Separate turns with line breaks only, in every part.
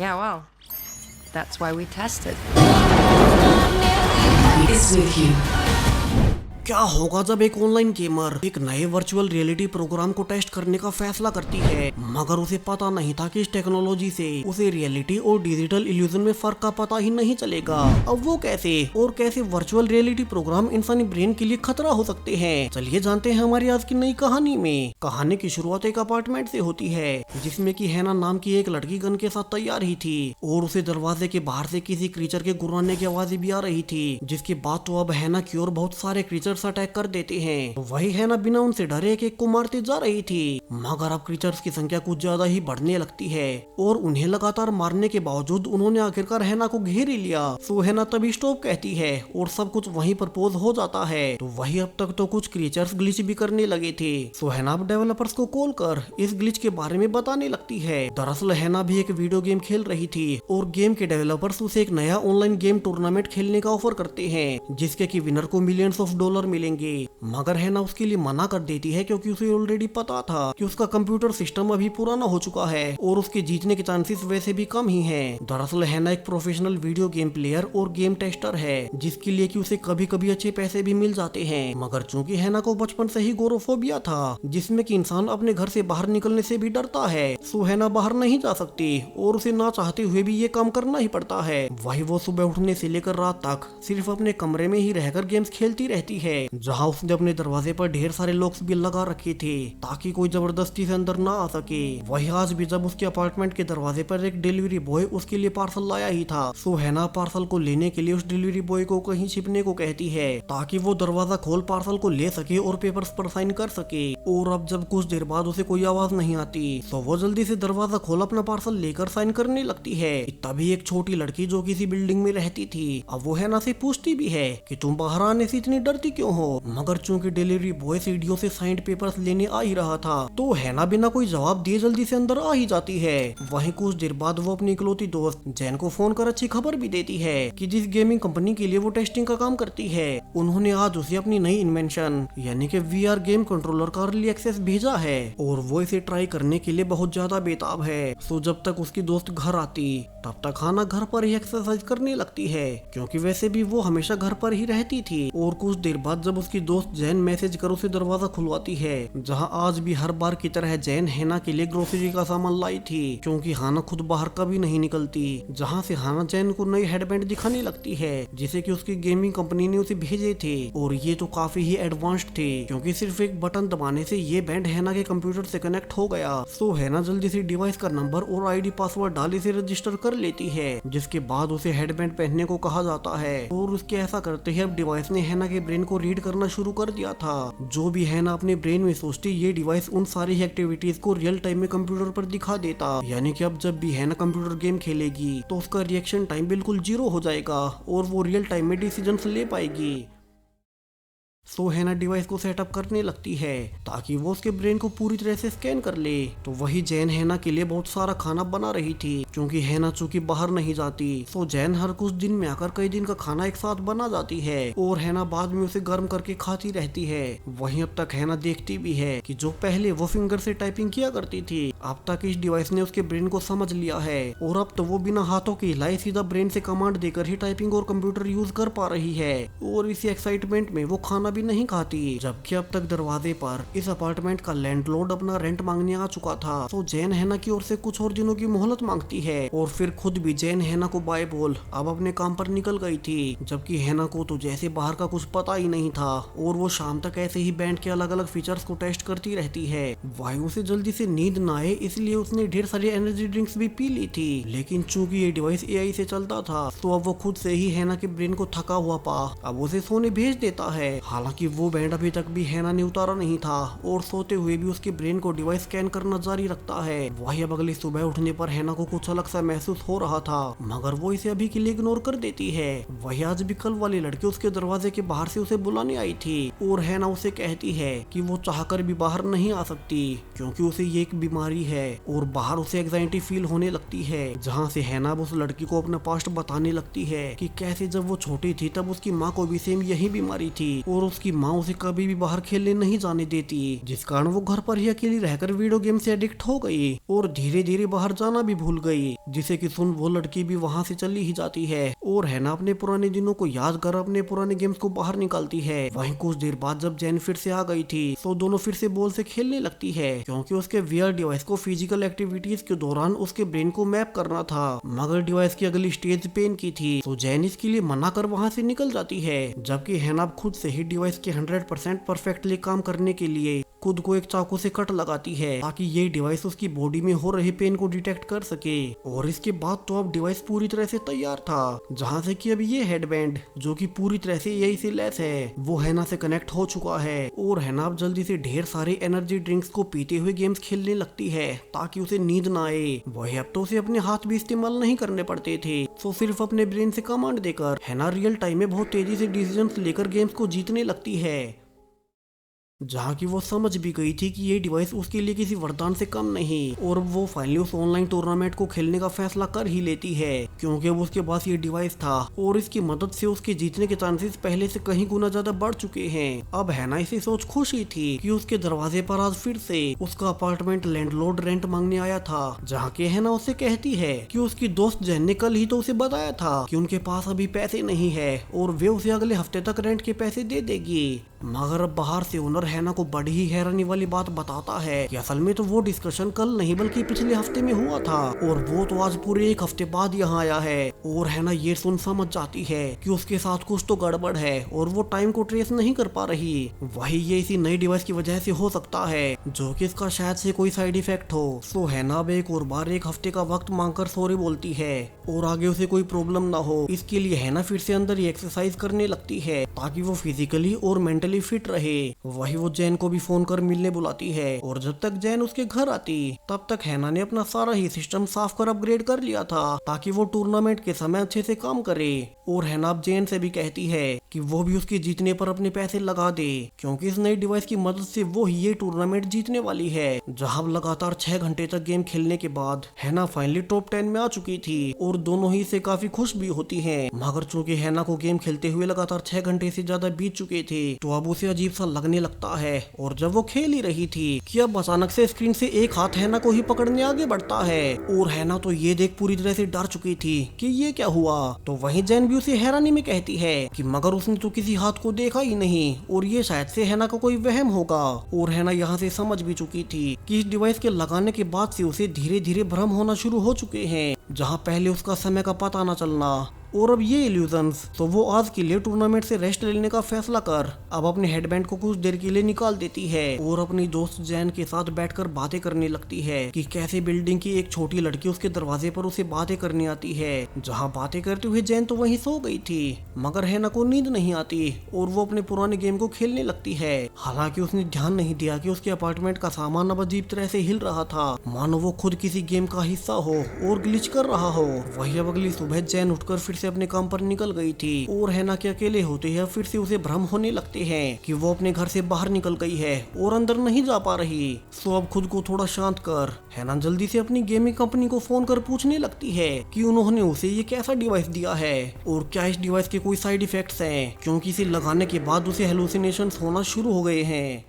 Yeah, well, that's why we tested.
Is with you.
क्या होगा जब एक ऑनलाइन गेमर एक नए वर्चुअल रियलिटी प्रोग्राम को टेस्ट करने का फैसला करती है, मगर उसे पता नहीं था कि इस टेक्नोलॉजी से उसे रियलिटी और डिजिटल इल्यूजन में फर्क का पता ही नहीं चलेगा। अब वो कैसे और कैसे वर्चुअल रियलिटी प्रोग्राम इंसानी ब्रेन के लिए खतरा हो सकते हैं, चलिए जानते हैं हमारी आज की नई कहानी में। कहानी की शुरुआत एक अपार्टमेंट से होती है जिसमें कि हैना नाम की एक लड़की गन के साथ तैयार ही थी और उसे दरवाजे के बाहर से किसी क्रीचर के गुर्राने की आवाज भी आ रही थी, जिसके बाद तो अब हैना की ओर बहुत सारे क्रीचर अटैक कर देते हैं। वही हैना बिना उनसे डरे एक को मारते जा रही थी, मगर अब क्रीचर्स की संख्या कुछ ज्यादा ही बढ़ने लगती है और उन्हें लगातार मारने के बावजूद उन्होंने आखिरकार हैना को घेर ही लिया। सो हैना तभी स्टॉप कहती है और सब कुछ वहीं पर पोज हो जाता है। तो वही अब तक तो कुछ क्रीचर्स ग्लिच भी करने लगे थे। सो हैना अब डेवलपर्स को कॉल कर इस ग्लिच के बारे में बताने लगती है। दरअसल हैना भी एक वीडियो गेम खेल रही थी और गेम के डेवलपर्स उसे एक नया ऑनलाइन गेम टूर्नामेंट खेलने का ऑफर करते हैं, जिसके की विनर को मिलियंस ऑफ डॉलर मिलेंगे। मगर हैना उसके लिए मना कर देती है क्योंकि उसे ऑलरेडी पता था कि उसका कंप्यूटर सिस्टम अभी पुराना हो चुका है और उसके जीतने के चांसेस वैसे भी कम ही हैं। दरअसल हैना एक प्रोफेशनल वीडियो गेम प्लेयर और गेम टेस्टर है, जिसके लिए कि उसे कभी कभी अच्छे पैसे भी मिल जाते हैं। मगर चूंकि हैना को बचपन से ही गोरोफोबिया था, जिसमें कि इंसान अपने घर से बाहर निकलने से भी डरता है, सो हैना बाहर नहीं जा सकती और उसे ना चाहते हुए भी ये काम करना ही पड़ता है। वही वो सुबह उठने से लेकर रात तक सिर्फ अपने कमरे में ही रहकर गेम्स खेलती रहती है, जहाँ उसने अपने दरवाजे पर ढेर सारे लॉक्स भी लगा रखे थे ताकि कोई जबरदस्ती से अंदर ना आ सके। वही आज भी जब उसके अपार्टमेंट के दरवाजे पर एक डिलीवरी बॉय उसके लिए पार्सल लाया ही था, सो हैना पार्सल को लेने के लिए उस डिलीवरी बॉय को कहीं छिपने को कहती है ताकि वो दरवाजा खोल पार्सल को ले सके और पेपर्स पर साइन कर सके। और अब जब कुछ देर बाद उसे कोई आवाज नहीं आती, तो वो जल्दी से दरवाजा खोल अपना पार्सल लेकर साइन करने लगती है। तभी एक छोटी लड़की जो किसी बिल्डिंग में रहती थी, अब वो हैना से पूछती भी है कि तुम बाहर आने से इतनी डरती क्यों हो। मगर चूंकि डिलीवरी बॉय सीढ़ियों से साइंड पेपर्स लेने आ ही रहा था, तो हैना बिना कोई जवाब दिए जल्दी से अंदर आ ही जाती है। वहीं कुछ देर बाद वो अपनी इकलौती दोस्त जैन को फोन कर अच्छी खबर भी देती है कि जिस गेमिंग कंपनी के लिए वो टेस्टिंग का काम करती है, उन्होंने आज उसे अपनी नई इन्वेंशन यानी कि वीआर गेम कंट्रोलर का अर्ली एक्सेस भेजा है और वो इसे ट्राई करने के लिए बहुत ज्यादा बेताब है। सो जब तक उसकी दोस्त घर आती तब तक हैना घर पर ही एक्सरसाइज करने लगती है, क्योंकि वैसे भी वो हमेशा घर पर ही रहती थी। और कुछ देर बाद जब उसकी दोस्त जैन मैसेज कर उसे दरवाजा खुलवाती है, जहां आज भी हर बार की तरह जैन हैना के लिए ग्रोसरी का सामान लाई थी, क्योंकि हैना खुद बाहर कभी नहीं निकलती। जहां से हैना जैन को नई हेडबैंड दिखाने लगती है जिसे कि उसकी गेमिंग कंपनी ने उसे भेजे थे, और ये तो काफी ही एडवांस्ड थे क्योंकि सिर्फ एक बटन दबाने से ये बैंड हैना के कंप्यूटर से कनेक्ट हो गया। सो हैना जल्दी से डिवाइस का नंबर और आईडी पासवर्ड डाले से रजिस्टर कर लेती है, जिसके बाद उसे हेडबैंड पहनने को कहा जाता है। और उसके ऐसा करते ही अब डिवाइस ने हैना के ब्रेन को रीड करना शुरू कर दिया था। जो भी हैना अपने ब्रेन में सोचती, ये डिवाइस उन सारी एक्टिविटीज को रियल टाइम में कंप्यूटर पर दिखा देता। यानी कि अब जब भी हैना कंप्यूटर गेम खेलेगी तो उसका रिएक्शन टाइम बिल्कुल 0 हो जाएगा और वो रियल टाइम में डिसीजंस ले पाएगी। सो हैना डिवाइस को सेटअप करने लगती है ताकि वो उसके ब्रेन को पूरी तरह से स्कैन कर ले। तो वही जैन हैना के लिए बहुत सारा खाना बना रही थी, क्योंकि हैना चूंकि बाहर नहीं जाती, सो जैन हर कुछ दिन में आकर कई दिन का खाना एक साथ बना जाती है और हैना बाद में उसे गर्म करके खाती रहती है। वहीं अब तक हैना देखती भी है कि जो पहले वो फिंगर से टाइपिंग किया करती थी, अब तक इस डिवाइस ने उसके ब्रेन को समझ लिया है और अब तो वो बिना हाथों के हिलाए सीधा ब्रेन से कमांड देकर ही टाइपिंग और कंप्यूटर यूज कर पा रही है। और इसी एक्साइटमेंट में वो खाना भी नहीं खाती, जबकि अब तक दरवाजे पर इस अपार्टमेंट का लैंडलॉर्ड अपना रेंट मांगने आ चुका था। तो जैन हैना की ओर से कुछ और दिनों की मोहलत मांगती है और फिर खुद भी जैन हैना को बाय बोल अब अपने काम पर निकल गई थी, जबकि हैना को तो जैसे बाहर का कुछ पता ही नहीं था और वो शाम तक ऐसे ही बैंड के अलग अलग फीचर्स को टेस्ट करती रहती है। वायु से जल्दी से नींद ना आए इसलिए उसने ढेर सारी एनर्जी ड्रिंक्स भी पी ली थी, लेकिन चूंकि ये डिवाइस एआई से चलता था, तो अब वो खुद से ही हैना के ब्रेन को थका हुआ पा अब उसे सोने भेज देता है। हालांकि वो बैंड अभी तक भी हैना ने उतारा नहीं था और सोते हुए भी उसके ब्रेन को डिवाइस स्कैन करना जारी रखता है। वही अब अगली सुबह उठने पर हैना को कुछ अलग सा महसूस हो रहा था, मगर वो इसे अभी के लिए इग्नोर कर देती है। वही आज भी कल वाली लड़की उसके दरवाजे के बाहर से उसे बुलाने आई थी और हैना उसे कहती है कि वो चाहकर भी बाहर नहीं आ सकती क्योंकि उसे ये एक बीमारी है और बाहर उसे एंजाइटी फील होने लगती है। जहाँ से हैना उस लड़की को अपना पास्ट बताने लगती है कि कैसे जब वो छोटी थी तब उसकी माँ को भी सेम यही बीमारी थी और उसकी माँ उसे कभी भी बाहर खेलने नहीं जाने देती, जिस कारण वो घर पर ही अकेली रहकर वीडियो गेम से एडिक्ट हो गई और धीरे धीरे बाहर जाना भी भूल गई, जिसे कि सुन वो लड़की भी वहाँ से चली ही जाती है और है ना अपने पुराने दिनों को याद कर अपने पुराने गेम्स को बाहर निकालती है। वहीं कुछ देर बाद जब जैन फिर से आ गई थी तो दोनों फिर से बॉल से खेलने लगती है, क्योंकि उसके वीआर डिवाइस को फिजिकल एक्टिविटीज के दौरान उसके ब्रेन को मैप करना था, मगर डिवाइस की अगली स्टेज पेन की थी, तो जैन इसके लिए मना कर वहाँ से निकल जाती है, जबकि हैना खुद से ही डिवाइस के 100% परफेक्टली काम करने के लिए खुद को एक चाकू से कट लगाती है, ताकि ये डिवाइस उसकी बॉडी में हो रहे पेन को डिटेक्ट कर सके। और इसके बाद तो अब डिवाइस पूरी तरह से तैयार था, जहाँ से कि अब ये हेडबैंड जो कि पूरी तरह से यही से लेस है वो हैना से कनेक्ट हो चुका है, और हैना अब जल्दी से ढेर सारे एनर्जी ड्रिंक्स को पीते हुए गेम्स खेलने लगती है ताकि उसे नींद ना आए। वही अब तो उसे अपने हाथ भी इस्तेमाल नहीं करने पड़ते थे, तो सिर्फ अपने ब्रेन से कमांड देकर हैना रियल टाइम में बहुत तेजी से डिसीजंस लेकर गेम्स को जीतने लगती है, जहाँ की वो समझ भी गई थी कि ये डिवाइस उसके लिए किसी वरदान से कम नहीं, और वो फाइनली उस ऑनलाइन टूर्नामेंट को खेलने का फैसला कर ही लेती है, क्योंकि अब उसके पास ये डिवाइस था और इसकी मदद से उसके जीतने के चांसेस पहले से कहीं गुना ज्यादा बढ़ चुके हैं। अब हैना इसे सोच खुशी थी कि उसके दरवाजे पर आज फिर से उसका अपार्टमेंट लैंडलॉर्ड रेंट मांगने आया था, जहाँ के हैना उससे कहती है कि उसकी दोस्त जैन ने कल ही तो उसे बताया था कि उनके पास अभी पैसे नहीं है और वे उसे अगले हफ्ते तक रेंट के पैसे दे देगी। मगर अब बाहर से ओनर हैना को बड़ी ही हैरानी वाली बात बताता है कि असल में तो वो डिस्कशन कल नहीं बल्कि पिछले हफ्ते में हुआ था, और वो तो आज पूरे एक हफ्ते बाद यहाँ आया है। और हैना ये सुन समझ जाती है कि उसके साथ कुछ तो गड़बड़ है और वो टाइम को ट्रेस नहीं कर पा रही। वही ये इसी नई डिवाइस की वजह से हो सकता है, जो कि इसका शायद से कोई साइड इफेक्ट हो। सो हैना अब एक और बार एक हफ्ते का वक्त मांगकर सॉरी बोलती है और आगे उसे कोई प्रॉब्लम ना हो, इसके लिए हैना फिर से अंदर ही एक्सरसाइज करने लगती है ताकि वो फिजिकली और मेंटली फिट रहे। वही वो जैन को भी फोन कर मिलने बुलाती है, और जब तक जैन उसके घर आती तब तक हैना ने अपना सारा ही सिस्टम साफ कर अपग्रेड कर लिया था ताकि वो टूर्नामेंट के समय अच्छे से काम करे। और हैना अब जैन से भी कहती है कि वो भी उसके जीतने पर अपने पैसे लगा दे, क्योंकि इस नई डिवाइस की मदद से वो ही ये टूर्नामेंट जीतने वाली है। जहां लगातार 6 घंटे तक गेम खेलने के बाद हैना फाइनली टॉप 10 में आ चुकी थी और दोनों ही से काफी खुश भी होती हैं। मगर चूंकि हैना को गेम खेलते हुए लगातार 6 घंटे से ज्यादा बीत चुके थे, तो अब उसे अजीब सा लगने लगता है। और जब वो खेल ही रही थी कि अब अचानक से स्क्रीन से एक हाथ हैना को ही पकड़ने आगे बढ़ता है, और हैना तो ये देख पूरी तरह से डर चुकी थी कि ये क्या हुआ। तो वहीं जैन भी उसे हैरानी में कहती है कि मगर उसने तो किसी हाथ को देखा ही नहीं और ये शायद से हैना का कोई वहम होगा। और हैना यहाँ से समझ भी चुकी थी कि इस डिवाइस के लगाने के बाद से उसे धीरे धीरे भ्रम होना शुरू हो चुके हैं, जहाँ पहले उसका समय का पता न चलना और अब ये इल्यूजन्स। तो वो आज के लिए टूर्नामेंट से रेस्ट लेने का फैसला कर अब अपने हेडबैंड को कुछ देर के लिए निकाल देती है और अपनी दोस्त जैन के साथ बैठकर बातें करने लगती है कि कैसे बिल्डिंग की एक छोटी लड़की उसके दरवाजे पर उसे बातें करने आती है। जहाँ बातें करते हुए जैन तो वहीं सो गई थी, मगर हैना को नींद नहीं आती और वो अपने पुराने गेम को खेलने लगती है। हालांकि उसने ध्यान नहीं दिया कि उसके अपार्टमेंट का सामान अब अजीब तरह से हिल रहा था, मानो वो खुद किसी गेम का हिस्सा हो और ग्लिच कर रहा हो। वही अब अगली सुबह जैन उठकर फिर से अपने काम पर निकल गई थी और हैना के अकेले होते ही फिर से उसे भ्रम होने लगते हैं कि वो अपने घर से बाहर निकल गई है और अंदर नहीं जा पा रही। सो अब खुद को थोड़ा शांत कर हैना जल्दी से अपनी गेमिंग कंपनी को फोन कर पूछने लगती है कि उन्होंने उसे ये कैसा डिवाइस दिया है और क्या इस डिवाइस के कोई साइड इफेक्ट्स हैं, क्योंकि इसे लगाने के बाद उसे हेलुसिनेशंस होना शुरू हो गए हैं।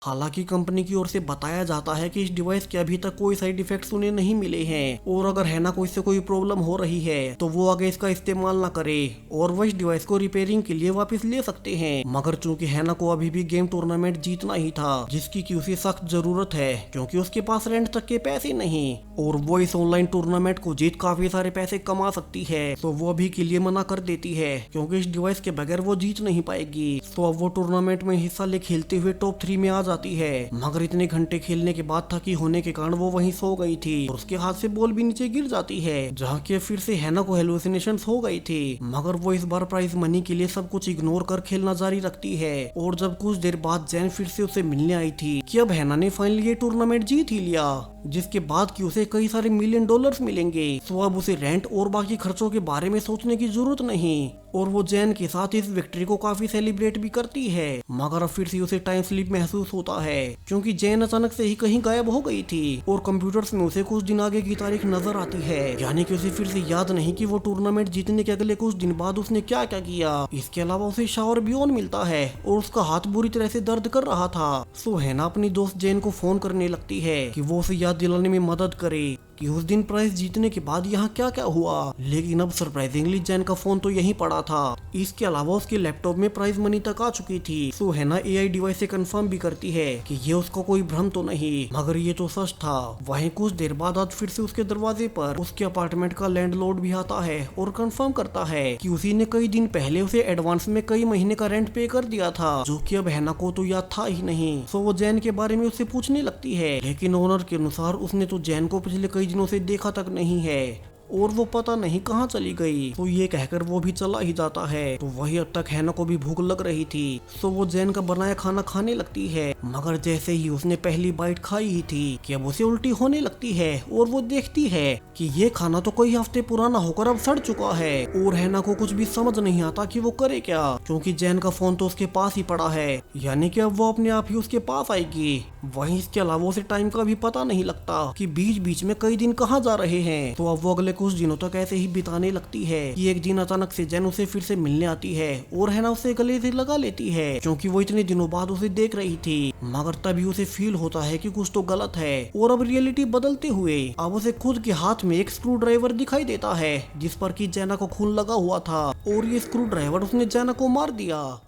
हालांकि कंपनी की ओर से बताया जाता है कि इस डिवाइस के अभी तक कोई साइड इफेक्ट्स उन्हें नहीं मिले हैं और अगर हैना को इससे कोई प्रॉब्लम हो रही है तो वो आगे इसका इस्तेमाल ना करे और वो इस डिवाइस को रिपेयरिंग के लिए वापस ले सकते हैं। मगर चूंकि हैना को अभी भी गेम टूर्नामेंट जीतना ही था, जिसकी की उसे सख्त जरूरत है क्योंकि उसके पास रेंट तक के पैसे नहीं और वो इस ऑनलाइन टूर्नामेंट को जीत काफी सारे पैसे कमा सकती है, तो वो अभी के लिए मना कर देती है क्योंकि इस डिवाइस के बगैर वो जीत नहीं पाएगी। तो अब वो टूर्नामेंट में हिस्सा ले खेलते हुए टॉप 3 में आ जाती है, मगर इतने घंटे खेलने के बाद थकी होने के कारण वो वहीं सो गई थी और उसके हाथ से बॉल भी नीचे गिर जाती है, जहाँ की फिर से हैना को हेलुसिनेशंस हो गई थी। मगर वो इस बार प्राइज मनी के लिए सब कुछ इग्नोर कर खेलना जारी रखती है। और जब कुछ देर बाद जैन फिर से उसे मिलने आई थी कि अब हैना ने फाइनली ये टूर्नामेंट जीत ही लिया, जिसके बाद कि उसे कई सारे $1 मिलियन मिलेंगे। तो अब उसे रेंट और बाकी खर्चों के बारे में सोचने की जरूरत नहीं और वो जैन के साथ इस विक्ट्री को काफी सेलिब्रेट भी करती है। मगर अब फिर से उसे टाइम स्लिप महसूस होता है क्योंकि जैन अचानक से ही कहीं गायब हो गई थी और कंप्यूटर्स में उसे कुछ दिन आगे की तारीख नजर आती है, यानी कि उसे फिर से याद नहीं कि वो टूर्नामेंट जीतने के अगले कुछ दिन बाद उसने क्या क्या किया। इसके अलावा उसे शावर भी ऑन मिलता है और उसका हाथ बुरी तरह से दर्द कर रहा था। सो हैना अपनी दोस्त जैन को फोन करने लगती है कि वो उसे याद दिलाने में मदद करे कि उस दिन प्राइज जीतने के बाद यहाँ क्या क्या हुआ, लेकिन अब सरप्राइजिंगली जैन का फोन तो यहीं पड़ा था। इसके अलावा उसके लैपटॉप में प्राइज मनी तक आ चुकी थी। सो हैना एआई डिवाइस से कंफर्म भी करती है कि ये उसका कोई भ्रम तो नहीं, मगर ये तो सच था। वहीं कुछ देर बाद आज फिर से उसके दरवाजे पर उसके अपार्टमेंट का लैंडलॉर्ड भी आता है और कंफर्म करता है कि उसी ने कई दिन पहले उसे एडवांस में कई महीने का रेंट पे कर दिया था, जो कि अब हैना को तो याद था ही नहीं। सो वो जैन के बारे में उससे पूछने लगती है, लेकिन ओनर के अनुसार उसने तो जैन को पिछले कई दिनों से देखा तक नहीं है और वो पता नहीं कहाँ चली गई। तो ये कहकर वो भी चला ही जाता है। तो वही अब तक हैना को भी भूख लग रही थी, तो वो जैन का बनाया खाना खाने लगती है, मगर जैसे ही उसने पहली बाइट खाई ही थी कि अब उसे उल्टी होने लगती है और वो देखती है कि ये खाना तो कई हफ्ते पुराना होकर अब सड़ चुका है और हैना को कुछ भी समझ नहीं आता कि वो करे क्या, क्योंकि जैन का फोन तो उसके पास ही पड़ा है, यानी कि अब वो अपने आप ही उसके पास आएगी। वहीं इसके अलावा उसे टाइम का भी पता नहीं लगता कि बीच बीच में कई दिन कहाँ जा रहे हैं। तो अब वो अगले कुछ दिनों तक ऐसे ही बिताने लगती है कि एक दिन अचानक से जैन उसे फिर से मिलने आती है और हैना उसे गले से लगा लेती है, क्योंकि वो इतने दिनों बाद उसे देख रही थी। मगर तभी उसे फील होता है कि कुछ तो गलत है और अब रियलिटी बदलते हुए अब उसे खुद के हाथ में एक स्क्रू ड्राइवर दिखाई देता है जिस पर कि जैना को खून लगा हुआ था और ये स्क्रू ड्राइवर उसने जैना को मार दिया।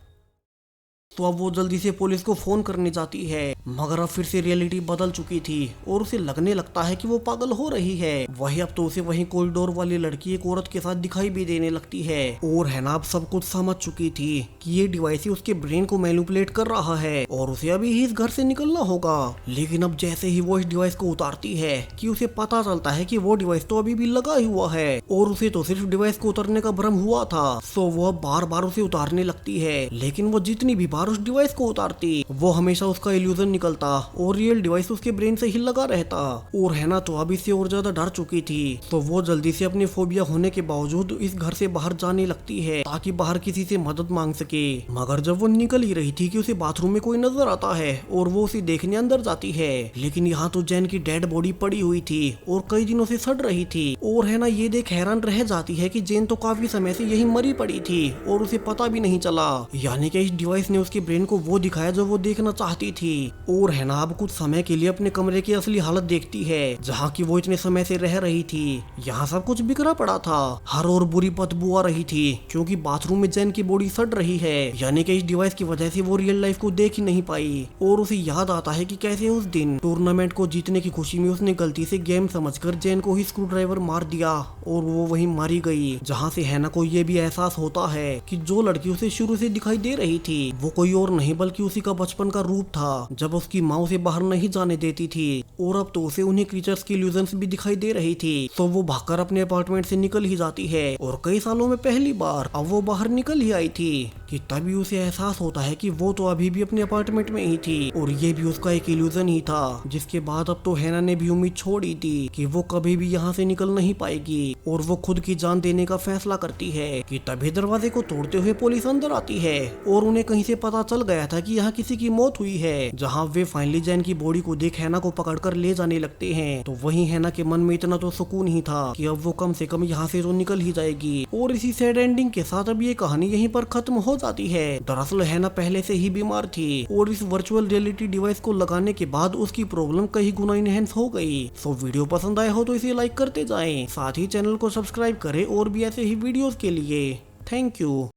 तो अब वो जल्दी से पुलिस को फोन करने जाती है, मगर अब फिर से रियलिटी बदल चुकी थी और उसे लगने लगता है कि वो पागल हो रही है। वही अब तो उसे वही कॉरिडोर वाली लड़की एक औरत के साथ दिखाई भी देने लगती है और हैना अब सब कुछ समझ चुकी थी कि ये डिवाइस ही उसके ब्रेन को मैनिपुलेट कर रहा है और उसे अभी ही इस घर से निकलना होगा। लेकिन अब जैसे ही वो इस डिवाइस को उतारती है कि उसे पता चलता है कि वो डिवाइस तो अभी भी लगा ही हुआ है और उसे तो सिर्फ डिवाइस को उतारने का भ्रम हुआ था। सो वो बार बार उसे उतारने लगती है, लेकिन वो जितनी भी उस डिवाइस को उतारती वो हमेशा उसका इल्यूजन निकलता और रियल डिवाइस उसके ब्रेन से ही लगा रहता। और हैना तो अभी से और ज्यादा डर चुकी थी, तो वो जल्दी से अपने फोबिया होने के बावजूद इस घर से बाहर जाने लगती है ताकि बाहर किसी से मदद मांग सके। मगर जब वो निकल ही रही थी कि उसे बाथरूम में कोई नजर आता है और वो उसे देखने अंदर जाती है, लेकिन यहाँ तो जैन की डेड बॉडी पड़ी हुई थी और कई दिनों से सड़ रही थी। और हैना ये देख हैरान रह जाती है कि जैन तो काफी समय से यही मरी पड़ी थी और उसे पता भी नहीं चला, यानी कि इस डिवाइस ने उसके ब्रेन को वो दिखाया जो वो देखना चाहती थी। और हैना अब कुछ समय के लिए अपने कमरे की असली हालत देखती है जहाँ की वो इतने समय से रह रही थी। यहाँ सब कुछ बिखरा पड़ा था, हर और बुरी बदबू आ रही थी क्योंकि बाथरूम में जैन की बॉडी सड़ रही है, यानी कि इस डिवाइस की वजह से वो रियल लाइफ को देख ही नहीं पाई। और उसे याद आता है कि कैसे उस दिन टूर्नामेंट को जीतने की खुशी में उसने गलती से गेम समझकर जैन को ही स्क्रू ड्राइवर मार दिया और वो वहीं मारी गई। जहाँ से हैना को ये भी एहसास होता है कि जो लड़की उसे शुरू से दिखाई दे रही थी वो कोई और नहीं बल्कि उसी का बचपन का रूप था, जब उसकी माँ उसे बाहर नहीं जाने देती थी। और अब तो उसे उन्हीं क्रीचर्स की इल्यूजन्स भी दिखाई दे रही थी। तो वो भागकर अपने अपार्टमेंट से निकल ही जाती है और कई सालों में पहली बार अब वो बाहर निकल ही आई थी कि तभी उसे एहसास होता है कि वो तो अभी भी अपने अपार्टमेंट में ही थी और ये भी उसका एक इल्यूजन ही था। जिसके बाद अब तो हैना ने भी उम्मीद छोड़ दी थी कि वो कभी भी यहाँ से निकल नहीं पाएगी और वो खुद की जान देने का फैसला करती है कि तभी दरवाजे को तोड़ते हुए पुलिस अंदर आती है और उन्हें कहीं से पता चल गया था कि यहाँ किसी की मौत हुई है। जहाँ वे फाइनली जैन की बॉडी को देख हैना को पकड़कर ले जाने लगते हैं, तो वहीं हैना के मन में इतना तो सुकून ही था कि अब वो कम से कम यहाँ से तो निकल ही जाएगी। और इसी सैड एंडिंग के साथ अब ये कहानी यहीं पर खत्म हो जाती है। दरअसल हैना पहले से ही बीमार थी और इस वर्चुअल रियलिटी डिवाइस को लगाने के बाद उसकी प्रॉब्लम कई गुना इनहेंस हो गई। सो वीडियो पसंद आया हो तो इसे लाइक करते जाएं, साथ ही चैनल को सब्सक्राइब करें और भी ऐसे ही वीडियोस के लिए। Thank you.